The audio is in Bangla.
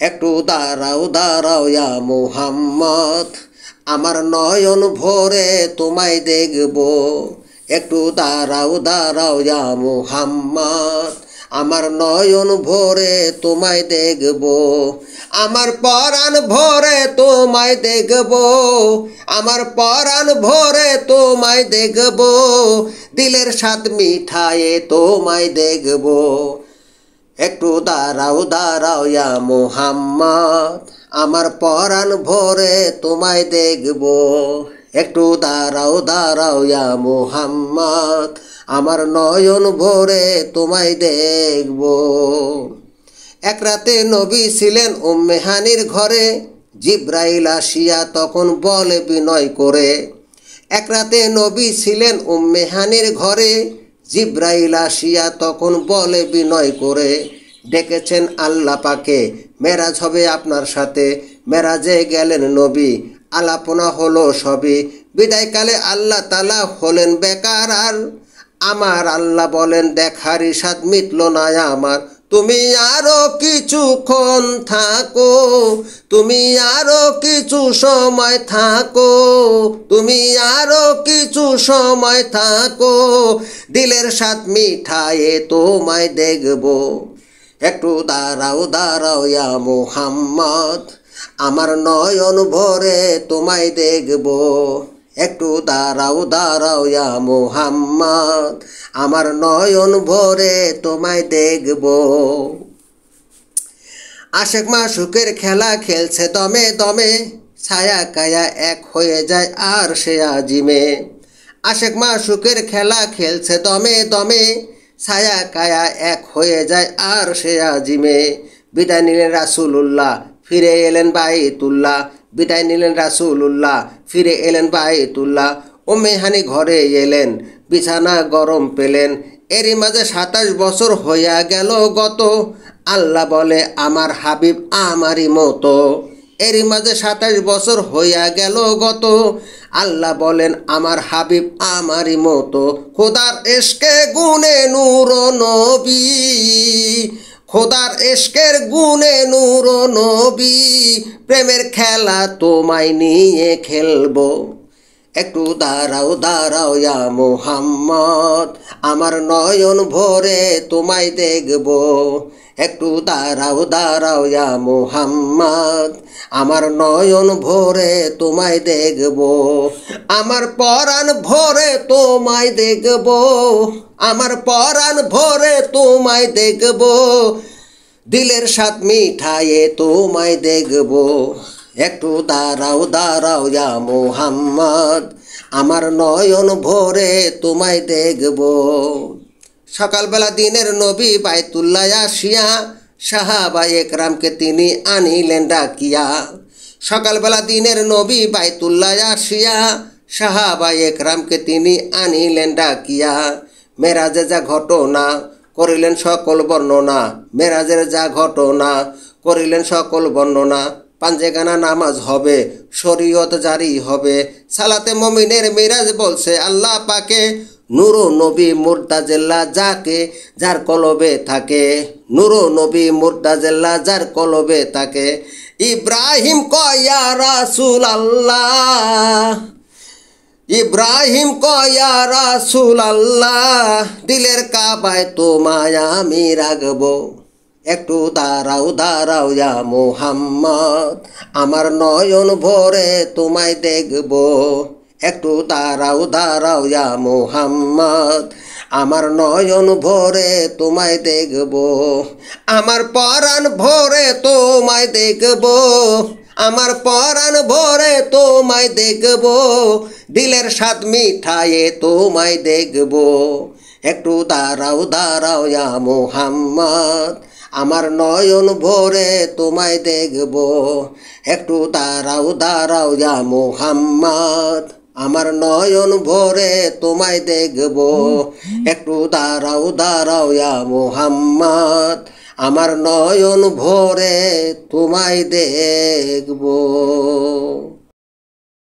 একটু দাঁড়াও দাঁড়াও ইয়া মুহাম্মদ, আমার নয়ন ভরে তোমায় দেখব। একটু দাঁড়াও দাঁড়াও ইয়া মুহাম্মদ, আমার নয়ন ভরে তোমায় দেখব। আমার পরাণ ভরে তোমায় দেখব, আমার পরাণ ভরে তোমায় দেখব, দিলের স্বাদ মিঠায়ে তোমায় দেখব। একটু দাঁড়াও দাঁড়াও ইয়া মুহাম্মদ, আমার পরাণ ভরে তোমায় দেখব। একটু দাঁড়াও দাঁড়াও ইয়া মুহাম্মদ, আমার নয়ন ভরে তোমায় দেখব। এক রাতে নবী ছিলেন উম্মে হানির ঘরে, জিব্রাইল আসিয়া তখন বলে বিনয় করে। এক রাতে নবী ছিলেন উম্মে হানির ঘরে, জিব্রাইল আসিয়া তখন বলে বিনয় করে, ডেকেছেন আল্লাহ পাকে, মেরাজ হবে আপনার সাথে। মেরাজে গেলেন নবী, আলাপনা হলো সবই। বিদায়কালে আল্লাহ তাআলা হলেন বেকার আর, আমার আল্লাহ বলেন দেখার ইসাদ মিটল না আমার। তুমি আরো কিছুক্ষণ থাকো, তুমি আরো কিছু সময় থাকো, তুমি আরো কিছু সময় থাকো, দিলের স্বাদ মিঠায়ে তোমায় দেখব। একটু দাঁড়াও দাঁড়াও ইয়া মুহাম্মদ, আমার নয়ন ভরে তোমায় দেখব। একটু দাঁড়াও দাঁড়াও ইয়া মুহাম্মদ, আমার নয়ন ভরে তোমায় দেখব। আশেক মাশুকের খেলা খেলছে দমে দমে, ছায়া কায়া এক হয়ে যায় আর সে আজিমে। আশেক মাশুকের খেলা খেলছে দমে দমে, ছায়া কায়া এক হয়ে যায় আর সে আজিমে। বিদায় নিলেন রাসূলুল্লাহ, ফিরে এলেন বাইতুল্লাহ। বিদায় নিলেন রাসূলুল্লাহ, ফিরে এলেন বাইতুল্লাহ। উম্মে হানি ঘরে এলেন, বিছানা গরম পেলেন। এরই মাঝে 27 বছর হইয়া গেল গত, আল্লাহ বলে আমার হাবিব আমারই মতো। এরই মাঝে 27 বছর হইয়া গেল গত, আল্লাহ বলেন আমার হাবিব আমারই মতো। খোদার ইশকে গুনে নূর নবী, খোদার ইশকের গুনে নূর নবী, প্রেমের খেলা তোমায় নিয়ে খেলবো। একটু দাঁড়াও দাঁড়াও ইয়া মুহাম্মদ, আমার নয়ন ভরে তোমায় দেখব। একটু দাঁড়াও দাঁড়াও ইয়া মুহাম্মদ, আমার নয়ন ভরে তোমায় দেখব। আমার পরাণ ভরে তোমায় দেখব, আমার পরাণ ভরে তোমায় দেখব, দিলের স্বাদ মিঠায়ে তোমায় দেখব। একটু দাঁড়াও দাঁড়াও ইয়া মুহাম্মদ, আমার নয়ন ভরে তোমায় দেখব। সকালবেলা দিনের নবী বাইতুল্লাহ আসিয়া, সাহাবায়ে একরামকে তিনি আনিলেন ডাকিয়া। সকালবেলা দিনের নবী বাইতুল্লাহ আসিয়া, সাহাবায়ে একরামকে তিনি আনিলেন ডাকিয়া। মেরাজে যা ঘটনা করিলেন সকল বর্ণনা, মেরাজের যা ঘটনা করিলেন সকল বর্ণনা। পাঞ্জেগানা নামাজ হবে, শরীয়ত জারি হবে, সালাতে মুমিনের মিরাজ বলছে আল্লাহ পাকে। নূর নবী মুর্তাজেল্লা যাকে যার কলবে থাকে, নূর নবী মুর্তাজেল্লা যার কলবে থাকে। ইব্রাহিম কয়া রাসূল আল্লাহ, ইব্রাহিম কয়া রাসূল আল্লাহ, দিলের কাবায় তোমায় আমি রাখবো। একটু দাঁড়াও দাঁড়াও ইয়া মুহাম্মদ, আমার নয়ন ভরে তোমায় দেখব। একটু দাঁড়াও দাঁড়াও ইয়া মুহাম্মদ, আমার নয়ন ভরে তোমায় দেখব। আমার পরাণ ভরে তোমায় দেখব, আমার পরাণ ভরে তোমায় দেখব, দিলের স্বাদ মিঠায়ে তোমায় দেখব। একটু দাঁড়াও দাঁড়াও ইয়া মুহাম্মদ, আমার নয়ন ভরে তোমায় দেখব। একটু দাঁড়াও দাঁড়াও ইয়া মুহাম্মদ, আমার নয়ন ভরে তোমায় দেখব। একটু দাঁড়াও দাঁড়াও ইয়া মুহাম্মদ, আমার নয়ন ভরে তোমায় দেখব।